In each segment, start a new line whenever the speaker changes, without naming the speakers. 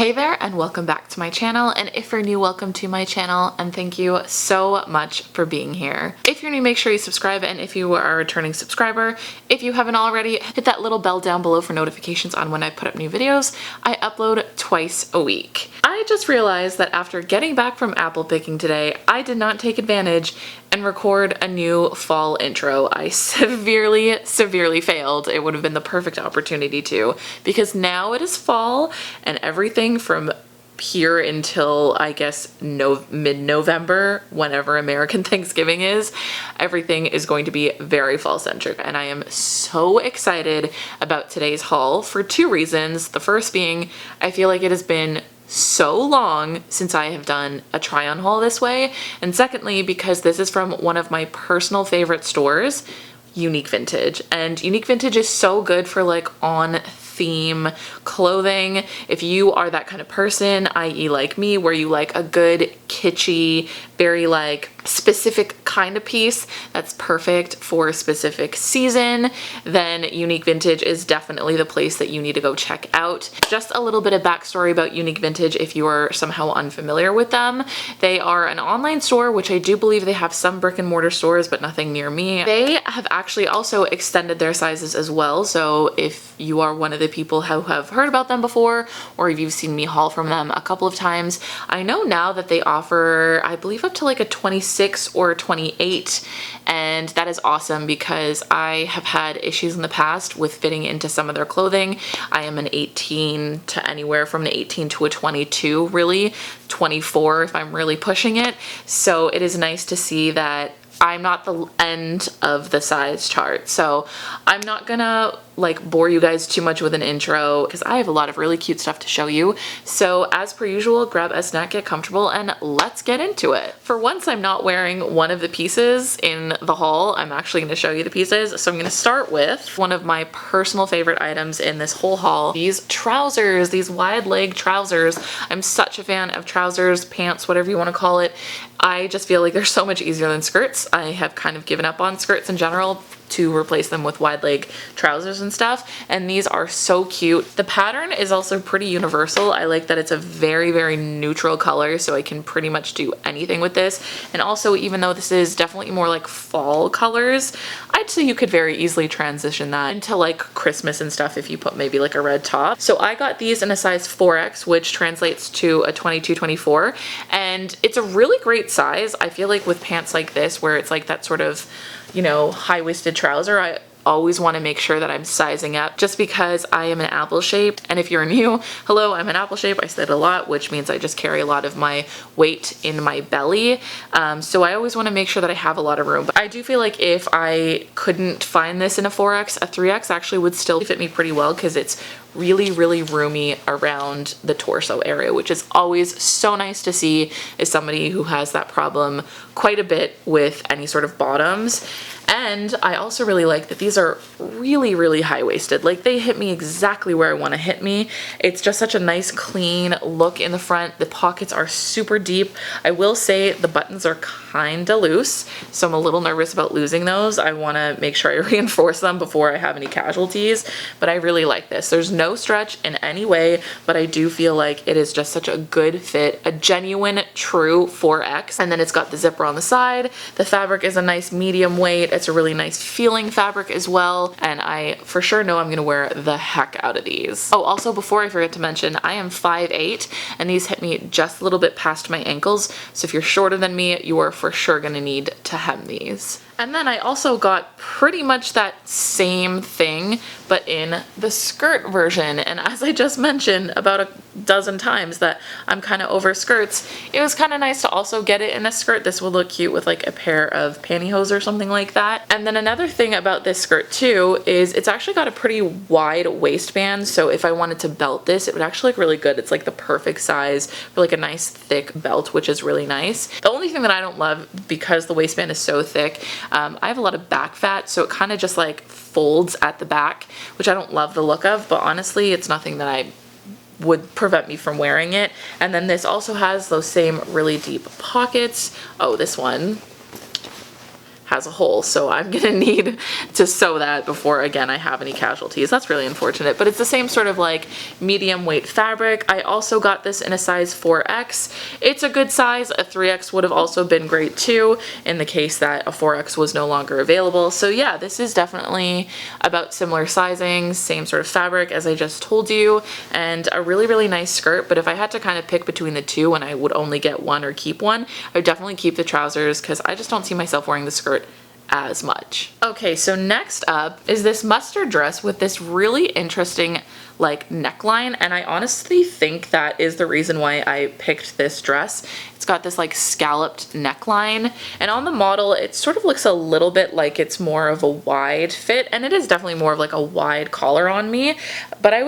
Hey there and welcome back to my channel, and if you're new, welcome to my channel and thank you so much for being here. If you're new, make sure you subscribe, and if you are a returning subscriber, if you haven't already, hit that little bell down below for notifications on when I put up new videos. I upload twice a week. I just realized that after getting back from apple picking today, I did not take advantage and record a new fall intro. I severely failed. It would have been the perfect opportunity to, because now it is fall and everything from here until I guess mid-November, whenever American Thanksgiving is, everything is going to be very fall centric, and I am so excited about today's haul for two reasons. The first being, I feel like it has been so long since I have done a try on haul this way, and secondly because this is from one of my personal favorite stores, Unique Vintage. And Unique Vintage is so good for like on theme clothing. If you are that kind of person, i.e. like me, where you like a good kitschy, very like specific kind of piece that's perfect for a specific season, then Unique Vintage is definitely the place that you need to go check out. Just a little bit of backstory about Unique Vintage if you are somehow unfamiliar with them. They are an online store, which I do believe they have some brick and mortar stores, but nothing near me. They have actually also extended their sizes as well, so if you are one of the people who have heard about them before, or if you've seen me haul from them a couple of times, I know now that they offer, I believe, up to like a 26 or 28, and that is awesome because I have had issues in the past with fitting into some of their clothing. I am an 18 to anywhere from an 18 to a 22, really 24 if I'm really pushing it. So it is nice to see that I'm not the end of the size chart. So I'm not gonna like bore you guys too much with an intro because I have a lot of really cute stuff to show you. So as per usual, grab a snack, get comfortable, and let's get into it. For once, I'm not wearing one of the pieces in the haul. I'm actually going to show you the pieces. So I'm going to start with one of my personal favorite items in this whole haul. These trousers, these wide leg trousers. I'm such a fan of trousers, pants, whatever you want to call it. I just feel like they're so much easier than skirts. I have kind of given up on skirts in general to replace them with wide leg trousers and stuff, and these are so cute. The pattern is also pretty universal. I like that it's a very neutral color, so I can pretty much do anything with this. And also, even though this is definitely more like fall colors, I'd say you could very easily transition that into like Christmas and stuff if you put maybe like a red top. So I got these in a size 4X, which translates to a 22-24, and it's a really great size. I feel like with pants like this, where it's like that sort of, you know, high-waisted trouser, I always want to make sure that I'm sizing up just because I am an apple shape. And if you're new, hello, I'm an apple shape. I say it a lot, which means I just carry a lot of my weight in my belly. So I always want to make sure that I have a lot of room. But I do feel like if I couldn't find this in a 4X, a 3X actually would still fit me pretty well because it's really roomy around the torso area, which is always so nice to see as somebody who has that problem quite a bit with any sort of bottoms. And I also really like that these are really high-waisted. Like, they hit me exactly where I want to hit me. It's just such a nice clean look in the front. The pockets are super deep. I will say the buttons are kinda loose, so I'm a little nervous about losing those. I want to make sure I reinforce them before I have any casualties, but I really like this. There's no stretch in any way, but I do feel like it is just such a good fit, a genuine true 4X. And then it's got the zipper on the side. The fabric is a nice medium weight. It's a really nice feeling fabric as well, and I for sure know I'm gonna wear the heck out of these. Oh, also, before I forget to mention, I am 5'8", and these hit me just a little bit past my ankles, so if you're shorter than me, you are for sure gonna need to hem these. And then I also got pretty much that same thing, but in the skirt version. And as I just mentioned about a dozen times that I'm kind of over skirts, it was kind of nice to also get it in a skirt. This would look cute with like a pair of pantyhose or something like that. And then another thing about this skirt too is it's actually got a pretty wide waistband. So if I wanted to belt this, it would actually look really good. It's like the perfect size for like a nice thick belt, which is really nice. The only thing that I don't love, because the waistband is so thick, I have a lot of back fat, so it kind of just like folds at the back, which I don't love the look of, but honestly, it's nothing that I would prevent me from wearing it. And then this also has those same really deep pockets. Oh, this one has a hole, so I'm gonna need to sew that before, again, I have any casualties. That's really unfortunate, but it's the same sort of like medium weight fabric. I also got this in a size 4X. It's a good size. A 3X would have also been great too, in the case that a 4X was no longer available. So yeah, this is definitely about similar sizing, same sort of fabric as I just told you, and a really, really nice skirt. But if I had to kind of pick between the two and I would only get one or keep one, I would definitely keep the trousers because I just don't see myself wearing the skirt as much. Okay, so next up is this mustard dress with this really interesting like neckline, and I honestly think that is the reason why I picked this dress. It's got this like scalloped neckline, and on the model it sort of looks a little bit like it's more of a wide fit, and it is definitely more of like a wide collar on me, but I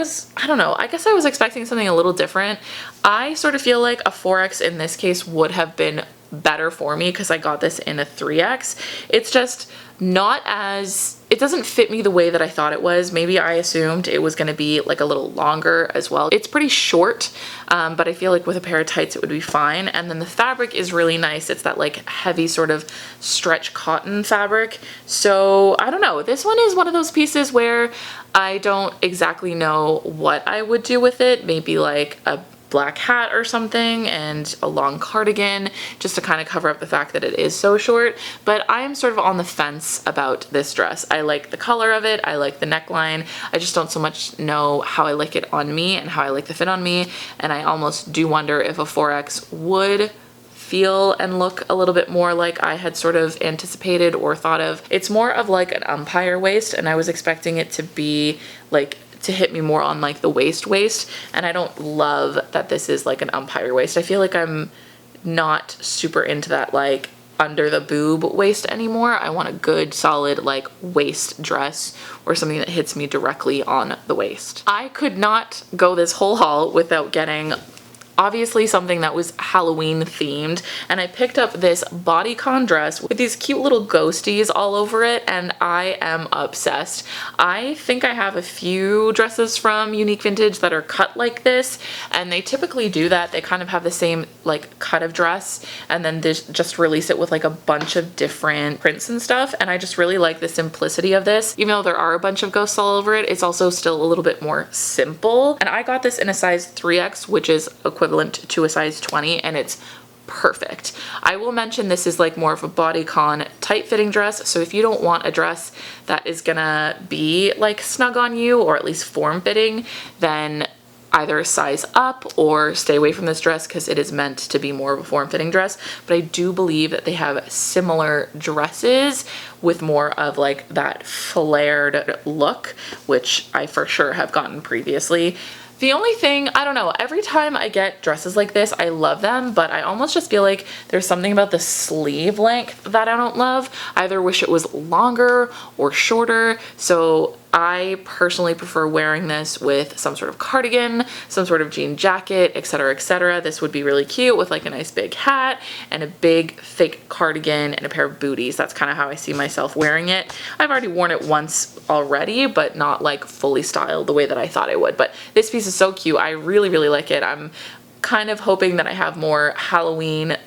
don't know, I guess I was expecting something a little different. I sort of feel like a 4X in this case would have been better for me because I got this in a 3X. It's just not as, it doesn't fit me the way that I thought it was. Maybe I assumed it was going to be like a little longer as well. It's pretty short, but I feel like with a pair of tights it would be fine. And then the fabric is really nice. It's that like heavy sort of stretch cotton fabric. So I don't know, this one is one of those pieces where I don't exactly know what I would do with it. Maybe like a black hat or something and a long cardigan just to kind of cover up the fact that it is so short. But I am sort of on the fence about this dress. I like the color of it, I like the neckline, I just don't so much know how I like it on me and how I like the fit on me, and I almost do wonder if a 4X would feel and look a little bit more like I had sort of anticipated or thought of. It's more of like an umpire waist, and I was expecting it to be like to hit me more on like the waist, and I don't love that this is like an umpire waist. I feel like I'm not super into that like under the boob waist anymore. I want a good solid like waist dress or something that hits me directly on the waist. I could not go this whole haul without getting obviously something that was Halloween themed, and I picked up this bodycon dress with these cute little ghosties all over it, and I am obsessed. I think I have a few dresses from Unique Vintage that are cut like this, and they typically do that. They kind of have the same like cut of dress, and then they just release it with like a bunch of different prints and stuff, and I just really like the simplicity of this. Even though there are a bunch of ghosts all over it, it's also still a little bit more simple, and I got this in a size 3X, which is equivalent to a size 20, and it's perfect. I will mention this is like more of a bodycon tight fitting dress, so if you don't want a dress that is gonna be like snug on you or at least form fitting, then either size up or stay away from this dress because it is meant to be more of a form-fitting dress. But I do believe that they have similar dresses with more of like that flared look, which I for sure have gotten previously. The only thing, I don't know, every time I get dresses like this, I love them, but I almost just feel like there's something about the sleeve length that I don't love. I either wish it was longer or shorter, so I personally prefer wearing this with some sort of cardigan, some sort of jean jacket, etc., etc. This would be really cute with like a nice big hat and a big thick cardigan and a pair of booties. That's kind of how I see myself wearing it. I've already worn it once already, but not like fully styled the way that I thought I would. But this piece is so cute. I really, really like it. I'm kind of hoping that I have more Halloween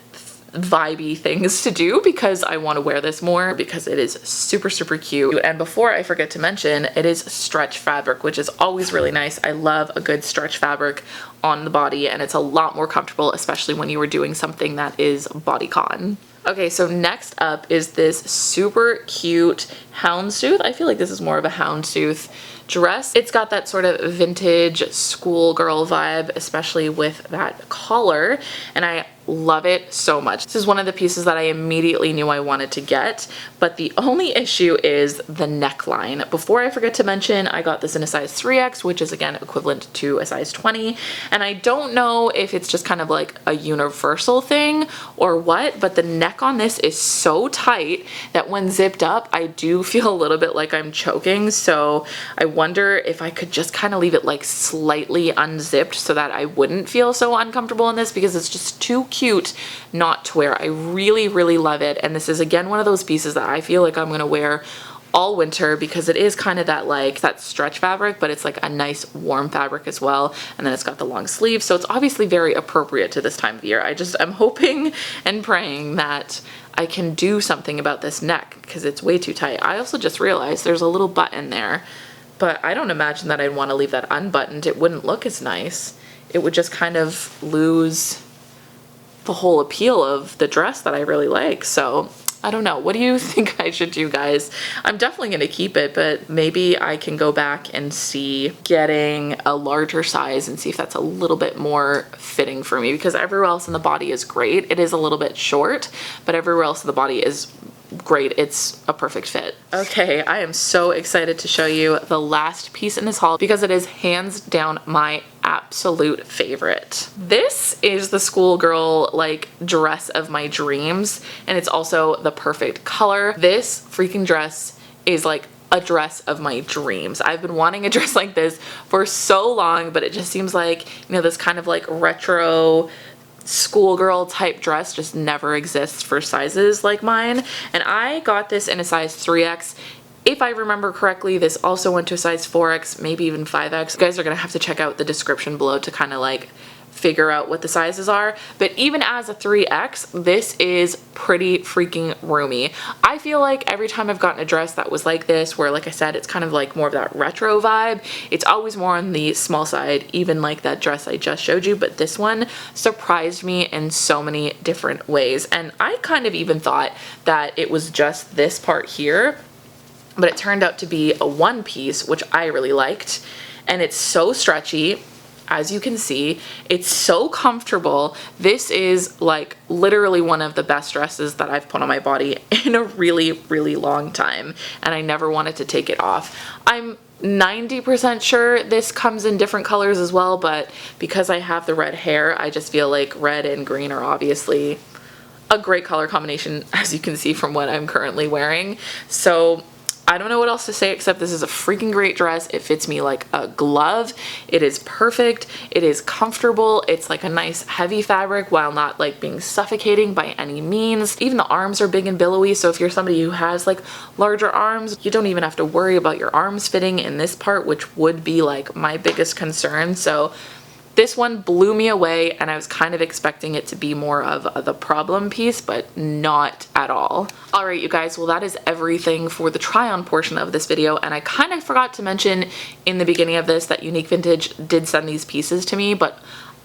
vibey things to do because I want to wear this more because it is super, super cute. And before I forget to mention, it is stretch fabric, which is always really nice. I love a good stretch fabric on the body, and it's a lot more comfortable, especially when you are doing something that is bodycon. Okay, so next up is this super cute houndstooth. I feel like this is more of a houndstooth dress. It's got that sort of vintage schoolgirl vibe, especially with that collar, and I love it so much. This is one of the pieces that I immediately knew I wanted to get, but the only issue is the neckline. Before I forget to mention, I got this in a size 3X, which is again equivalent to a size 20, and I don't know if it's just kind of like a universal thing or what, but the neck on this is so tight that when zipped up, I do feel a little bit like I'm choking, so I wonder if I could just kind of leave it like slightly unzipped so that I wouldn't feel so uncomfortable in this, because it's just too cute not to wear. I really, really love it, and this is again one of those pieces that I feel like I'm gonna wear all winter because it is kind of that like that stretch fabric, but it's like a nice warm fabric as well. And then it's got the long sleeves, so it's obviously very appropriate to this time of year. I'm hoping and praying that I can do something about this neck because it's way too tight. I also just realized there's a little button there, but I don't imagine that I'd want to leave that unbuttoned. It wouldn't look as nice. It would just kind of lose the whole appeal of the dress that I really like. So I don't know. What do you think I should do, guys? I'm definitely going to keep it, but maybe I can go back and see getting a larger size and see if that's a little bit more fitting for me, because everywhere else in the body is great. It is a little bit short, but everywhere else in the body is great. It's a perfect fit. Okay, I am so excited to show you the last piece in this haul because it is hands down my absolute favorite. This is the schoolgirl like dress of my dreams, and it's also the perfect color. This freaking dress is like a dress of my dreams. I've been wanting a dress like this for so long, but it just seems like, you know, this kind of like retro schoolgirl type dress just never exists for sizes like mine. And I got this in a size 3X. If I remember correctly, this also went to a size 4X, maybe even 5X. You guys are gonna have to check out the description below to kind of like figure out what the sizes are. But even as a 3X, this is pretty freaking roomy. I feel like every time I've gotten a dress that was like this, where like I said, it's kind of like more of that retro vibe, it's always more on the small side, even like that dress I just showed you. But this one surprised me in so many different ways. And I kind of even thought that it was just this part here, but it turned out to be a one piece, which I really liked. And it's so stretchy. As you can see, it's so comfortable. This is like literally one of the best dresses that I've put on my body in a really, really long time, and I never wanted to take it off. I'm 90% sure this comes in different colors as well, but because I have the red hair, I just feel like red and green are obviously a great color combination, as you can see from what I'm currently wearing. So I don't know what else to say except this is a freaking great dress. It fits me like a glove. It is perfect. It is comfortable. It's like a nice heavy fabric while not like being suffocating by any means. Even the arms are big and billowy, so if you're somebody who has like larger arms, you don't even have to worry about your arms fitting in this part, which would be like my biggest concern. So this one blew me away, and I was kind of expecting it to be more of the problem piece, but not at all. All right, you guys, well, that is everything for the try-on portion of this video, and I kind of forgot to mention in the beginning of this that Unique Vintage did send these pieces to me, but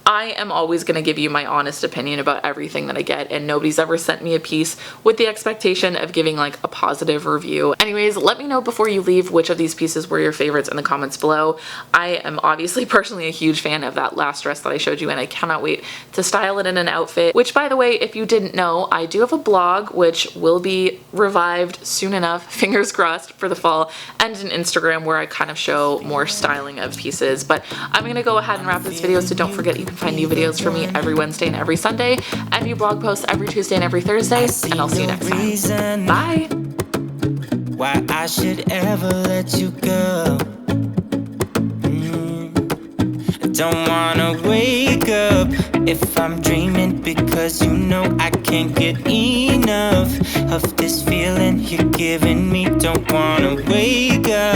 I am always going to give you my honest opinion about everything that I get, and nobody's ever sent me a piece with the expectation of giving like a positive review. Anyways, let me know before you leave which of these pieces were your favorites in the comments below. I am obviously personally a huge fan of that last dress that I showed you, and I cannot wait to style it in an outfit, which, by the way, if you didn't know, I do have a blog which will be revived soon enough, fingers crossed, for the fall, and an Instagram where I kind of show more styling of pieces. But I'm going to go ahead and wrap this video, so don't forget you can find new videos from me every Wednesday and every Sunday, and new blog posts every Tuesday and every Thursday, and I'll see you next time. Bye! Why I should ever let you go. I don't wanna wake up if I'm dreaming, because you know I can't get enough of this feeling you're giving me. Don't wanna wake up.